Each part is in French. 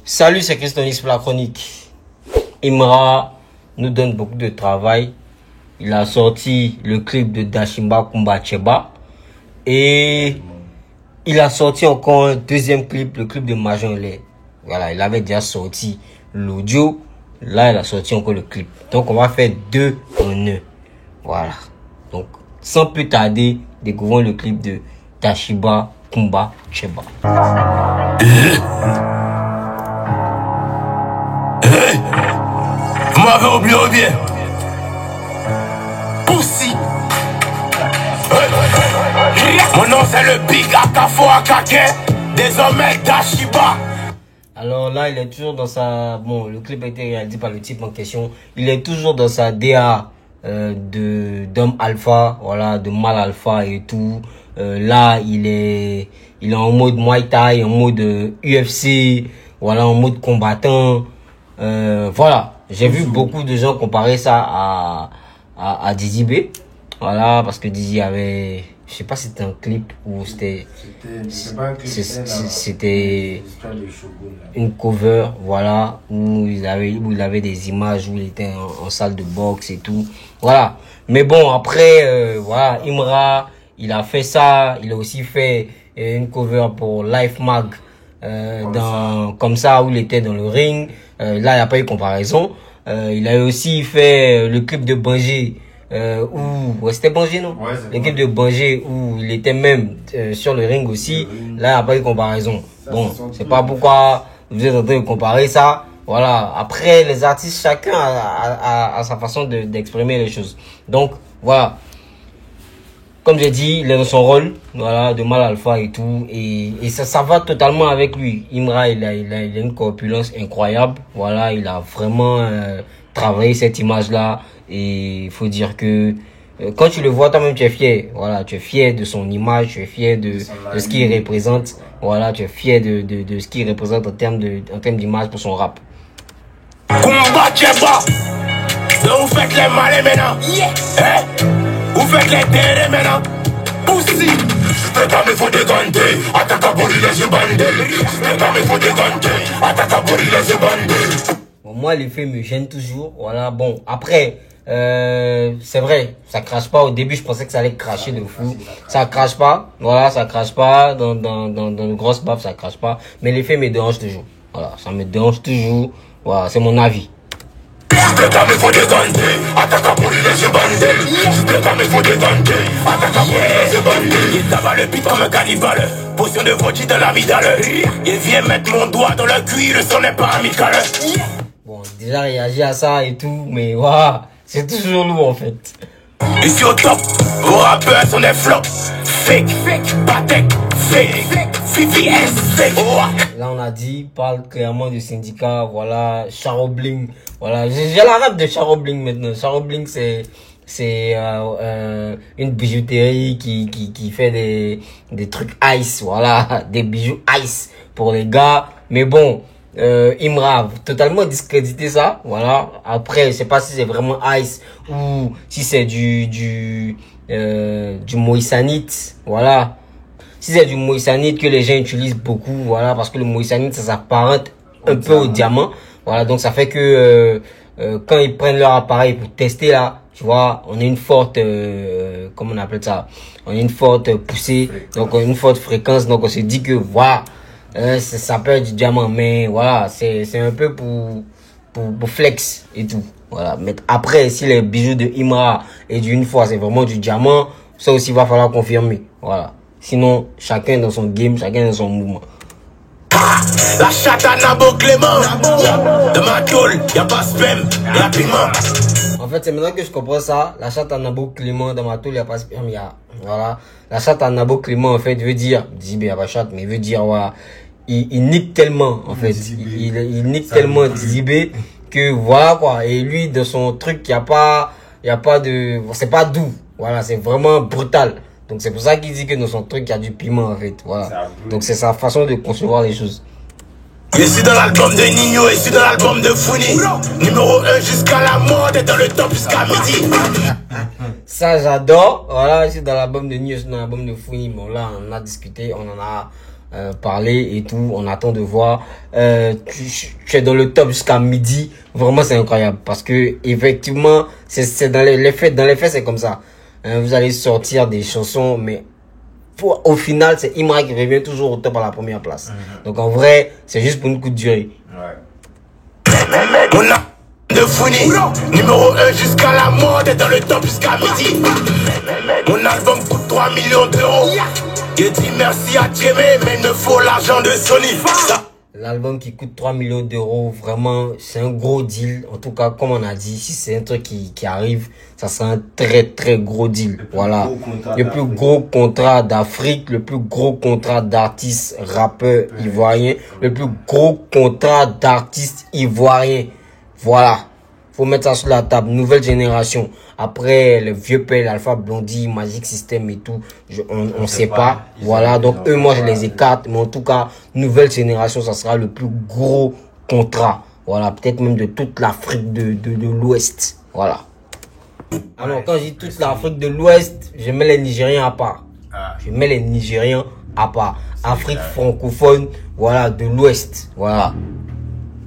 Salut, c'est Christonis pour la chronique. Imra nous donne beaucoup de travail. Il a sorti le clip de Dashimba Kumba Cheba. Et il a sorti encore un deuxième clip, le clip de Majonlé. Voilà, il avait déjà sorti l'audio. Là, il a sorti encore le clip. Donc, on va faire 2 en 1. Voilà. Donc, sans plus tarder, découvrons le clip de Dashimba Kumba Cheba. Hey, vous m'avez oublié. Poussi. Hey. Mon nom c'est le Big Akafo Akake, désormais Dashiba. Alors là, il est toujours dans sa... Bon, le clip a été réalisé par le type en question. Il est toujours dans sa DA d'homme alpha, voilà, de mal alpha et tout. Là, il est en mode Muay Thai, en mode UFC, voilà, en mode combattant. Voilà, j'ai vu beaucoup de gens comparer ça à Dizzy B. Voilà, parce que Dizzy avait... Je sais pas si c'était un clip ou c'était une cover, voilà, où il avait des images où il était en salle de boxe et tout. Voilà. Mais bon, après, voilà, Imra, il a fait ça. Il a aussi fait une cover pour Life Mag, comme ça, où il était dans le ring. Là, il n'y a pas eu comparaison. Il a aussi fait le clip de Bangé. Ouais, c'était Bangé, non? Ouais, l'équipe de Bangé où il était même sur le ring aussi. Là, il n'y a pas eu comparaison. Bon, c'est pas pourquoi vous êtes en train de comparer ça. Voilà. Après, les artistes, chacun a sa façon d'exprimer les choses. Donc, voilà. Comme j'ai dit, il est dans son rôle, voilà, de mal alpha et tout. Et ça va totalement avec lui. Imra, il a une corpulence incroyable. Voilà, il a vraiment travaillé cette image-là. Et il faut dire que quand tu le vois, toi-même, tu es fier. Voilà, tu es fier de son image, tu es fier de ce qu'il représente. Voilà, tu es fier de ce qu'il représente en termes d'image pour son rap. Kumba Cheba, vous faites les malins maintenant. Hey, vous faites les terres maintenant. Poussi. C'est comme il faut déganter. Attaque à brûler les bandés. C'est comme il faut déganter. Attaque à brûler les bandés. Bon, moi, l'effet me gêne toujours. Voilà, bon, après... c'est vrai, ça crache pas. Au début, je pensais que ça allait cracher de fou. Ça crache pas. Voilà, ça crache pas. Dans de grosses baffes, ça crache pas. Mais l'effet me dérange toujours. Voilà, ça me dérange toujours. Voilà, c'est mon avis. Potion de vodka dans la midale. Il vient mettre mon doigt dans le cuir, le son n'est pas amical. Bon, déjà réagi à ça et tout, mais waouh, c'est toujours lourd en fait. Ici au top, vos rappeurs sont des flops. Fake, patek, fake, VVS, fake. Là on a dit, parle clairement du syndicat, voilà, Charobling. Voilà, j'ai la rap de Charobling maintenant. Charobling c'est une bijouterie qui fait des trucs ice, voilà, des bijoux ice pour les gars. Mais bon, Imra totalement discrédité ça, voilà. Après, je sais pas si c'est vraiment ice ou si c'est du moïsanite, voilà. Si c'est du moïsanite que les gens utilisent beaucoup, voilà, parce que le moïsanite ça s'apparente un peu au diamant, voilà. Donc ça fait que quand ils prennent leur appareil pour tester là, tu vois, on a une forte, comment on appelle ça, on a une forte poussée, donc une forte fréquence, donc on se dit que voilà. Ça peut être du diamant, mais voilà, c'est un peu pour flex et tout. Voilà. Mais après, si les bijoux de Imra et d'une fois c'est vraiment du diamant, ça aussi va falloir confirmer. Voilà. Sinon, chacun dans son game, chacun dans son mouvement. La chatte à Nabo Clément. De ma tôle, y'a pas sperme, y'a piment. En fait, c'est maintenant que je comprends ça. La chatte à Nabo Clément, dans ma tôle, y'a pas sperme, y'a. Voilà. La chatte à Nabo Clément, en fait, veut dire, dis bien, pas chatte, mais veut dire, voilà. Il nique tellement, en fait. Il nique tellement Dizzy B que voilà, quoi. Et lui, de son truc, y a pas de, c'est pas doux. Voilà, c'est vraiment brutal. Donc c'est pour ça qu'il dit que dans son truc, il y a du piment, en fait. Voilà. Donc c'est sa façon de concevoir les choses. Je suis dans l'album de Nino, je suis dans l'album de Founi. Numéro 1 jusqu'à la mort, et dans le top jusqu'à midi. Ça, j'adore. Voilà, je suis dans l'album de Nino, je suis dans l'album de Founi. Bon, là, on a discuté, on en a parlé et tout. On attend de voir. Tu es dans le top jusqu'à midi. Vraiment, c'est incroyable. Parce que, effectivement, c'est dans les faits, c'est comme ça. Vous allez sortir des chansons, mais au final, c'est Imra qui revient toujours au top à la première place. Donc en vrai, c'est juste pour une coup de durée. On a de Founi, numéro 1 jusqu'à la mort, et dans le top jusqu'à midi. Mon album coûte 3 millions d'euros. Je dis merci à Djemé, mais il me faut l'argent de Sony. L'album qui coûte 3 millions d'euros, vraiment, c'est un gros deal. En tout cas, comme on a dit, si c'est un truc qui arrive, ça sera un très très gros deal. Voilà. Le plus gros contrat d'Afrique, le plus gros contrat d'artistes rappeurs ivoiriens, le plus gros contrat d'artistes ivoiriens. Voilà. Faut mettre ça sur la table. Nouvelle génération. Après, le vieux père, Alpha Blondie, Magic System et tout, on sait pas. Voilà. Donc, eux, moi, je les écarte. Mais en tout cas, nouvelle génération, ça sera le plus gros contrat. Voilà. Peut-être même de toute l'Afrique de l'Ouest. Voilà. Alors, quand je dis toute l'Afrique de l'Ouest, je mets les Nigériens à part. Je mets les Nigériens à part. Afrique francophone, voilà, de l'Ouest. Voilà.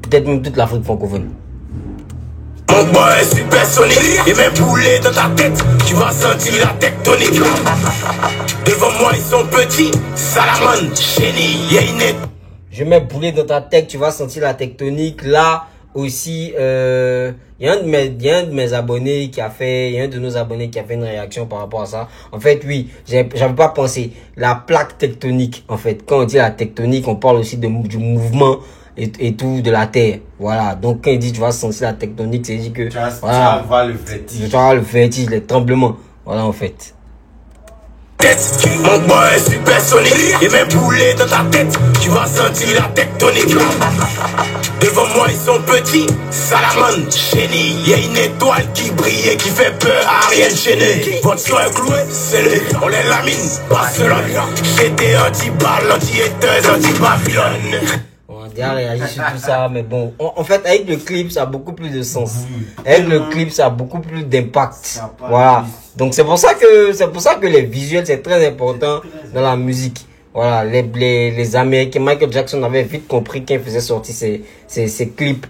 Peut-être même toute l'Afrique francophone. Mon boy est supersonique, et même boulet dans ta tête, tu vas sentir la tectonique. Devant moi ils sont petits, Salamande, Chéni, Yéinet. Je mets boulet dans ta tête, tu vas sentir la tectonique. Là aussi, il y a un de mes abonnés qui a fait, il y a un de nos abonnés qui a fait une réaction par rapport à ça. En fait, oui, j'avais pas pensé. La plaque tectonique, en fait, quand on dit la tectonique, on parle aussi du mouvement et tout de la terre. Voilà. Donc, quand il dit tu vas sentir la tectonique, c'est dit que tu vas voir le vertige. Tu vas voir le vertige, les tremblements. Voilà, en fait. Mon boy est supersonique, et même boulet dans ta tête, tu vas sentir la tectonique. Devant moi ils sont petits, Salamande, Chéni. Il y a une étoile qui brille et qui fait peur à Ariel Chéné. Votre soin est cloué, c'est le, on les lamine, Barcelone. J'étais anti-balle, anti-haters, anti-Babylone. On a déjà réagi sur tout ça, mais bon, en fait, avec le clip, ça a beaucoup plus de sens. Avec le clip, ça a beaucoup plus d'impact. Voilà. Donc c'est pour ça que les visuels, c'est très important dans la musique. Voilà, les Américains, Michael Jackson avait vite compris quand il faisait sortir ses clips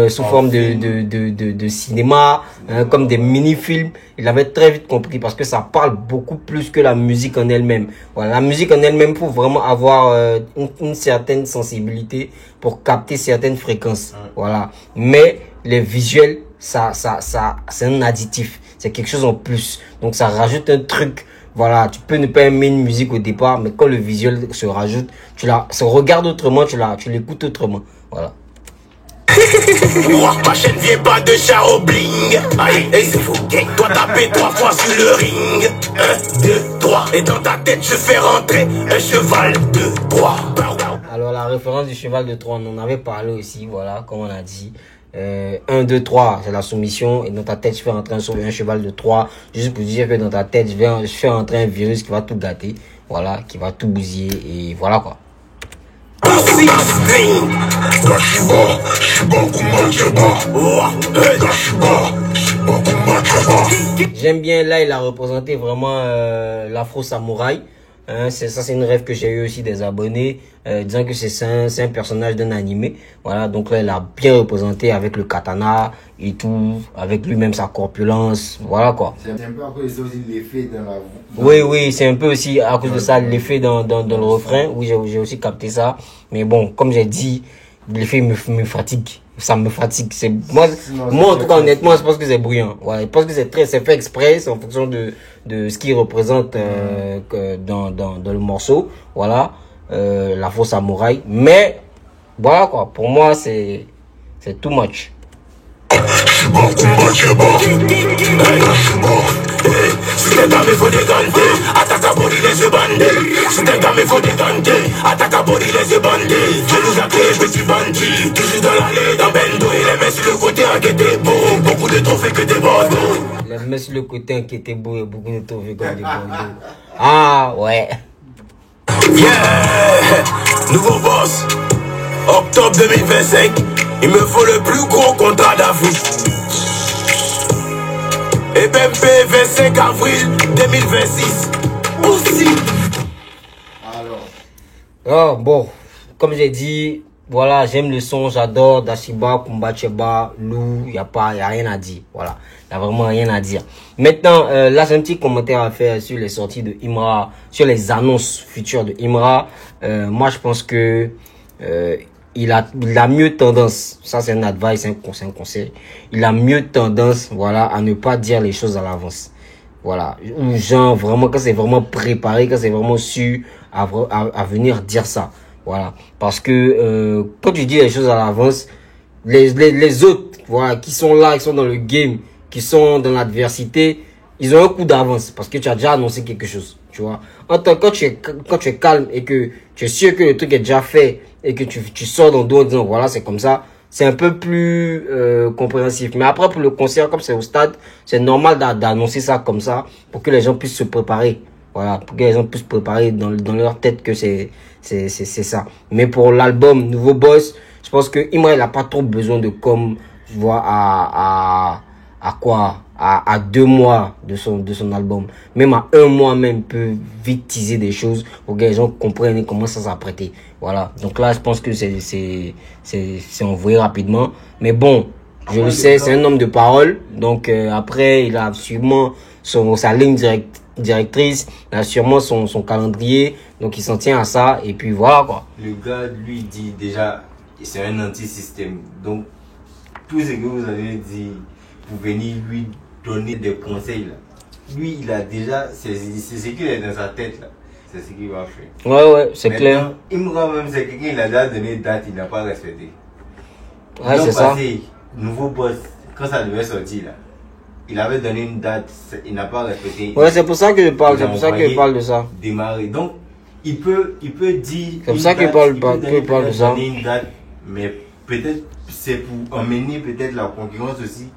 sous forme de cinéma, comme des mini-films. Il avait très vite compris parce que ça parle beaucoup plus que la musique en elle-même. Voilà, la musique en elle-même, faut vraiment avoir une certaine sensibilité pour capter certaines fréquences. Voilà, mais les visuels, ça c'est un additif, c'est quelque chose en plus. Donc ça rajoute un truc. Voilà, tu peux ne pas aimer une musique au départ, mais quand le visuel se rajoute, se regarde autrement, tu l'écoutes autrement. Voilà. Ma chaîne vient pas de Charobling. Aïe, et c'est fou. Toi taper 3 fois sur le ring. 1, 2, 3. Et dans ta tête, je fais rentrer un cheval de 3. Alors, la référence du cheval de 3, on en avait parlé aussi, voilà, comme on a dit. 1, 2, 3, c'est la soumission. Et dans ta tête, je fais rentrer un cheval de 3. Juste pour dire que dans ta tête, je fais rentrer un virus qui va tout gâter. Voilà, qui va tout bousiller. Et voilà quoi. J'aime bien, là, il a représenté vraiment l'afro samouraï. C'est une rêve que j'ai eu aussi des abonnés, disant que c'est un personnage d'un animé. Voilà, donc là il a bien représenté avec le katana et tout, avec lui-même sa corpulence, voilà quoi. C'est un peu à cause de l'effet dans la... Oui, c'est un peu aussi à cause de ça, l'effet dans le refrain. Oui, j'ai aussi capté ça. Mais bon, comme j'ai dit, l'effet me fatigue. Ça me fatigue. Moi en tout cas, honnêtement, je pense que c'est bruyant. Ouais, je pense que c'est fait exprès, c'est en fonction de ce qu'il représente dans le morceau. Voilà, la fausse samouraï. Mais voilà quoi, pour moi c'est too much. Si t'es gamé, faut déganter. Attaque à body, les yeux bandés. Si t'es gamé, faut déganter. Attaque à body, les yeux bandés. Dieu nous a créé petit bandit. Toujours dans l'allée, dans Bendo. Et les mecs sur le côté inquiétés beau. Beaucoup de trophées que des bordeaux. Les mecs sur le côté inquiétés beau et beaucoup de trophées comme des bordeaux. Ah ouais. Yeah, nouveau boss. Hop. Top 2025, il me faut le plus gros contrat d'Afrique. Et BMP 25 avril 2026. Aussi. Alors, bon, comme j'ai dit, voilà, j'aime le son, j'adore Dashiba, Kumba Cheba, Lou, y a rien à dire. Voilà, y a vraiment rien à dire. Maintenant, là, j'ai un petit commentaire à faire sur les sorties de Imra, sur les annonces futures de Imra. Moi, je pense que il a mieux tendance, ça c'est un advice, un conseil, il a mieux tendance, voilà, à ne pas dire les choses à l'avance. Voilà, ou genre vraiment quand c'est vraiment préparé, quand c'est vraiment sûr à venir dire ça. Voilà, parce que quand tu dis les choses à l'avance, les autres, voilà, qui sont là, qui sont dans le game, qui sont dans l'adversité, ils ont un coup d'avance parce que tu as déjà annoncé quelque chose, tu vois. Quand tu es calme et que tu es sûr que le truc est déjà fait et que tu sors dans dos en disant voilà, c'est comme ça, c'est un peu plus compréhensif. Mais après, pour le concert, comme c'est au stade, c'est normal d'annoncer ça comme ça pour que les gens puissent se préparer. Voilà, pour que les gens puissent préparer dans leur tête que c'est ça. Mais pour l'album Nouveau Boss, je pense que Imra, il a pas trop besoin de com, tu vois, à 2 mois de son album. Même à 1 mois même, il peut vite teaser des choses pour que les gens comprennent comment ça s'apprêter. Voilà. Donc là, je pense que c'est envoyé rapidement. Mais bon, je le sais, c'est un homme de parole. Donc après, il a sûrement sa ligne directrice, il a sûrement son calendrier. Donc il s'en tient à ça. Et puis voilà quoi. Le gars, lui, dit déjà, c'est un anti-système. Donc, tout ce que vous avez dit, vous venez lui donner des conseils là. Lui, il a déjà, c'est ce qu'il est dans sa tête là. C'est ce qu'il va faire. Ouais, c'est clair. Imra même, c'est quelqu'un, il a déjà donné une date, il n'a pas respecté. Ouais, c'est ça. Nouveau boss, quand ça devait sortir là, il avait donné une date, il n'a pas respecté. Ouais, c'est pour ça que je parle, de ça. Démarrer. Donc, il peut dire. C'est pour ça qu'il parle de ça. Donner une date, mais peut-être c'est pour emmener peut-être la concurrence aussi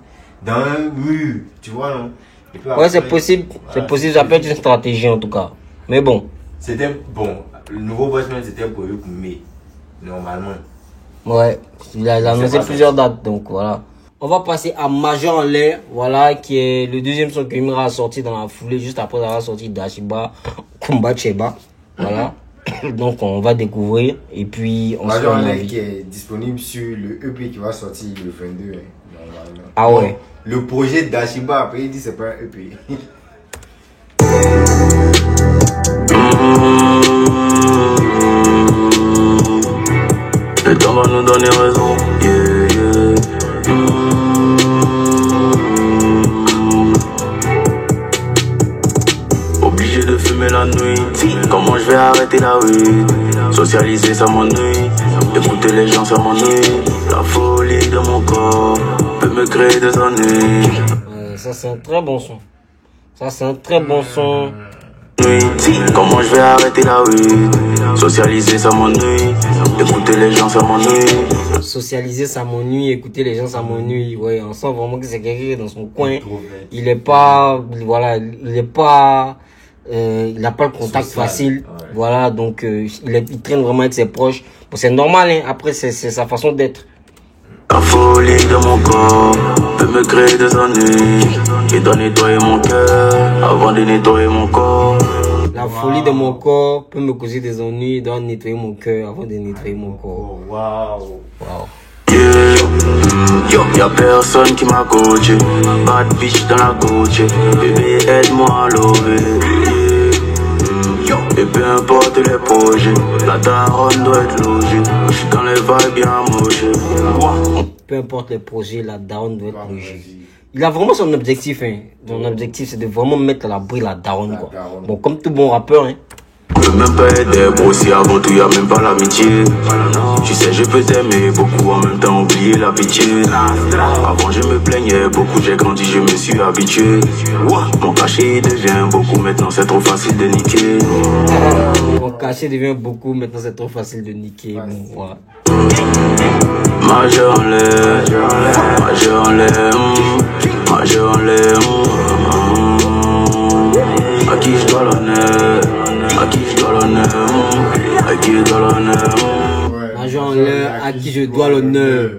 dans un mur, tu vois, non? Ouais, c'est possible. Voilà, c'est possible, ça peut être une stratégie en tout cas. Mais bon. C'était bon. Le nouveau bossman, c'était prévu pour mai, normalement. Ouais, il a annoncé plusieurs dates, donc voilà. On va passer à Major en l'air, voilà, qui est le deuxième son que Imra a sorti dans la foulée, juste après avoir sorti Dashiba, Kumba Cheba. Voilà. Donc on va découvrir et puis on se Major en l'air qui est disponible sur le EP qui va sortir le 22. Hein, normalement. Ah ouais. Bon, le projet Dashiba, après il dit c'est pas un EP. Le temps va nous donner raison, yeah, yeah. Obligé de fumer la nuit, comment je vais arrêter la weed? Socialiser ça m'ennuie, écouter les gens ça m'ennuie. La folie de mon corps peut me créer des ennuis. Ça c'est un très bon son. Ça c'est un très bon son. Comment je vais arrêter la weed? Socialiser ça m'ennuie, écouter les gens ça m'ennuie. Socialiser ça m'ennuie, écouter les gens ça m'ennuie. Ouais, on sent vraiment que c'est quelqu'un dans son coin. Il est pas, voilà, il n'a pas le contact facile. Ouais. Voilà, donc il traîne vraiment avec ses proches. Bon, c'est normal, hein. Après c'est sa façon d'être. La folie de mon corps peut me créer des ennuis. Et dois nettoyer mon cœur avant de nettoyer mon corps. La folie de mon corps peut me causer des ennuis. Dois nettoyer mon cœur avant de nettoyer mon corps. Waouh. Yeah. Y'a personne qui m'a coaché. Bad bitch dans la coach. Bébé aide-moi à lever. Et peu importe les projets, la daronne doit être logée. Je suis dans les vibes bien mochées. Peu importe les projets, la daronne doit être logée. Il a vraiment son objectif, hein. Son objectif, c'est de vraiment mettre à l'abri la daronne, quoi. Bon, comme tout bon rappeur, hein. Je peux même pas aider, bro, si avant tout y'a même pas l'amitié. Tu sais, je peux t'aimer beaucoup, en même temps oublier la pitié. Avant je me plaignais beaucoup, j'ai grandi, je me suis habitué. Mon cachet devient beaucoup, maintenant c'est trop facile de niquer. Mon cachet devient beaucoup, maintenant c'est trop facile de niquer. Bon, voilà. Major en l'air, major en l'air, major en l'air. À qui je dois l'honneur? À qui je dois l'honneur? À qui je dois l'honneur? Major en l'air à qui je dois l'honneur.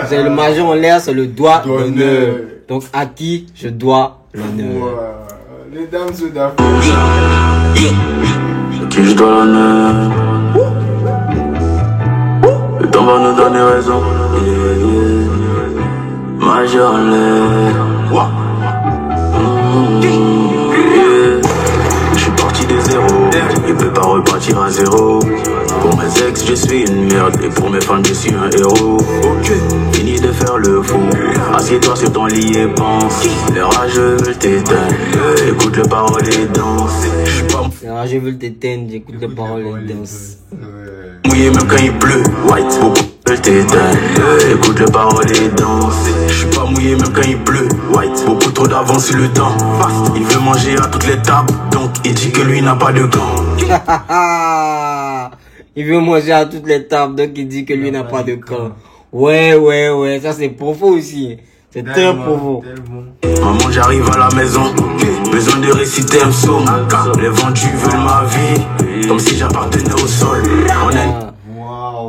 C'est le major en l'air, c'est le doigt d'honneur. Donc à qui je dois l'honneur. Les dames se dafont. À qui je dois l'honneur. Le temps va nous donner raison. Major en l'air. Je suis parti de zéro, je peux pas repartir à zéro. Pour mes ex, je suis une merde, et pour mes fans, je suis un héros. Fini de faire le fou, assieds-toi sur ton lit et pense. Les rageux veulent t'éteindre, écoute les paroles et danse. Je suis pas Les rageux veulent t'éteindre, j'écoute les paroles et danse. mouillé même quand il pleut, white, beaucoup veulent t'éteindre, écoute les paroles et danse. Je suis pas mouillé même quand il pleut, white, beaucoup trop d'avance sur le temps. Fast, il veut manger à toutes les tables, donc il dit que lui n'a pas de gants. Il veut manger à toutes les tables, donc il dit que lui n'a pas de camp. Ouais, ça c'est profond aussi. C'est très profond. Maman, j'arrive à la maison, besoin de réciter un psaume. Les vendus veulent ma vie, comme si j'appartenais au sol. On est...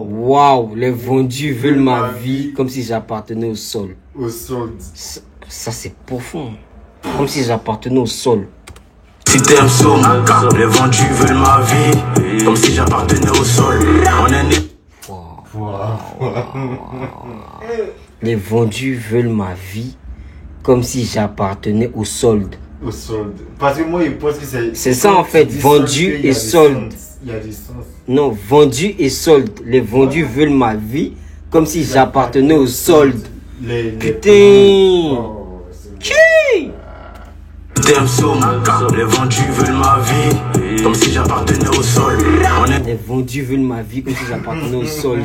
Waouh, les vendus veulent ma vie, comme si j'appartenais au sol. Au sol. Ça c'est profond. Comme si j'appartenais au sol. Citer un psaume, les vendus veulent ma vie, comme si j'appartenais au sol. On est né. Les vendus veulent ma vie, comme si j'appartenais au solde. Au solde. Parce que moi, je pense que c'est ça en fait, vendu et solde. Il y a des sens. Non, vendu et solde. Les vendus veulent ma vie, comme si j'appartenais au solde. Putain. Qui? Citer un psaume, les vendus veulent ma vie, comme si j'appartenais au sol. On est... Les vendus veulent ma vie, comme si j'appartenais au solde.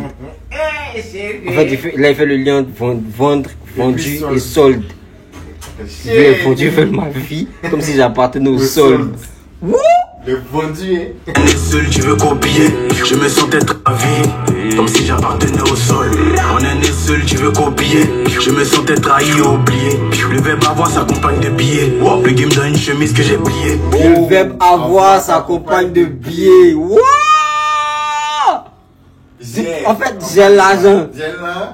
En fait, il fait le lien vendre, vendu et solde. Les vendus veulent ma vie, comme si j'appartenais au solde. Le vendu, hein. On est seul, tu veux copier, je me sentais trahi, comme si j'appartenais au sol. On est né seul, tu veux copier, je me sentais trahi et oublié. Le verbe avoir s'accompagne de billets, le game dans une chemise que j'ai pliée. Le verbe avoir s'accompagne de billets. Wow! En fait, j'ai l'argent.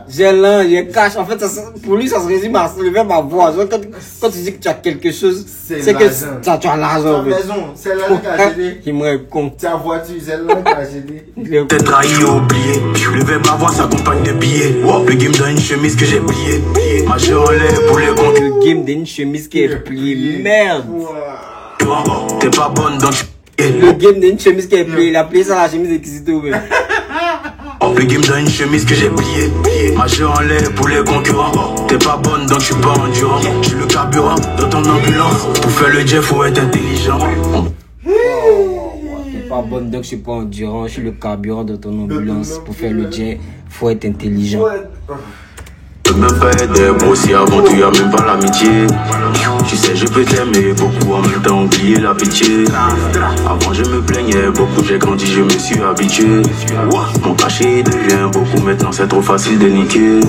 J'ai cash. En fait, pour lui, ça se résume à le verbe avoir. Quand tu dis que tu as quelque chose, c'est que tu as l'argent. Ta maison, c'est là que tu as gêné. Il me compte. Ta voiture, c'est là que tu as gêné. T'es trahi et oublié. Le verbe avoir s'accompagne de billets. Le game dans une chemise que j'ai pliée. Majeur en l'air pour les comptes. Le game d'une chemise qui est pliée. Merde. T'es pas bonne donc le game d'une chemise qui est pliée. Il a plié ça la chemise exquisito. Le game dans une chemise que j'ai pliée. Majeur en l'air pour les concurrents. T'es pas bonne donc je suis pas endurant. Je suis le carburant dans ton ambulance. Pour faire le jet faut être intelligent. T'es pas bonne donc je suis pas endurant. Je suis le carburant de ton ambulance. Pour faire le jet faut être intelligent. Je peux même pas être beau si avant tu as même pas l'amitié. Tu sais je peux t'aimer beaucoup en même temps oublier la pitié. Avant je me plaignais beaucoup, j'ai grandi, je me suis habitué. Mon cachet devient beaucoup, maintenant c'est trop facile de niquer.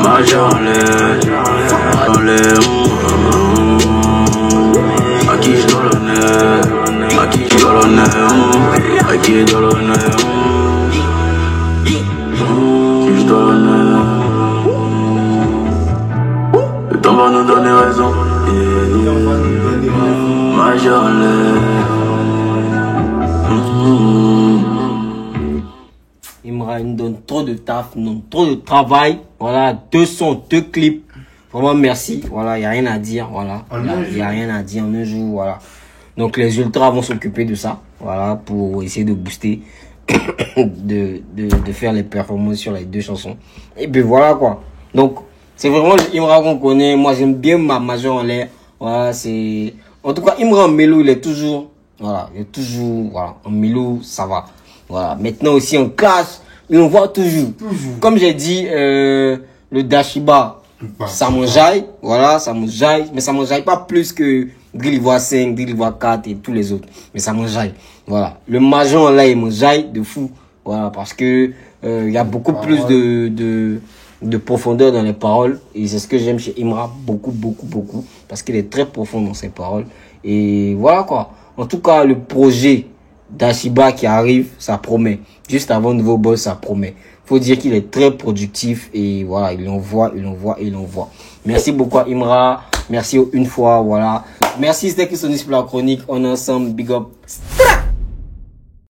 Major en l'air, à qui je dois l'honneur, à qui je dois l'honneur, à qui je dois l'honneur. Le temps va nous donner raison. Major en l'air. Imra nous donne trop de taf, nous donne trop de travail. Voilà, 2 sons, 2 clips. Vraiment merci. Voilà, il n'y a rien à dire. Voilà, il n'y a rien à dire en un jour. Voilà. Donc les ultras vont s'occuper de ça. Voilà, pour essayer de booster. de faire les performances sur les 2 chansons. Et puis voilà quoi. Donc c'est vraiment Imra qu'on connaît. Moi j'aime bien ma major en l'air. Voilà, c'est en tout cas Imra en mélo il est toujours voilà, il est toujours voilà, en mélo ça va. Voilà, maintenant aussi en clash, il on voit toujours. Comme j'ai dit le Dashiba ça m'enjaille, voilà, ça m'enjaille, mais ça m'enjaille pas plus que Drill Ivoire 5, Drill Ivoire 4 et tous les autres. Mais ça m'enjaille. Voilà. Le major là, il m'enjaille de fou. Voilà, parce que il y a beaucoup plus de profondeur dans les paroles. Et c'est ce que j'aime chez Imra, beaucoup. Parce qu'il est très profond dans ses paroles. Et voilà quoi. En tout cas, le projet Dashiba qui arrive, ça promet. Juste avant Nouveau Boss, ça promet. Faut dire qu'il est très productif et voilà, il envoie. Merci beaucoup à Imra. Merci une fois, voilà. Merci, c'était Christonis pour la chronique. On est ensemble. Big up.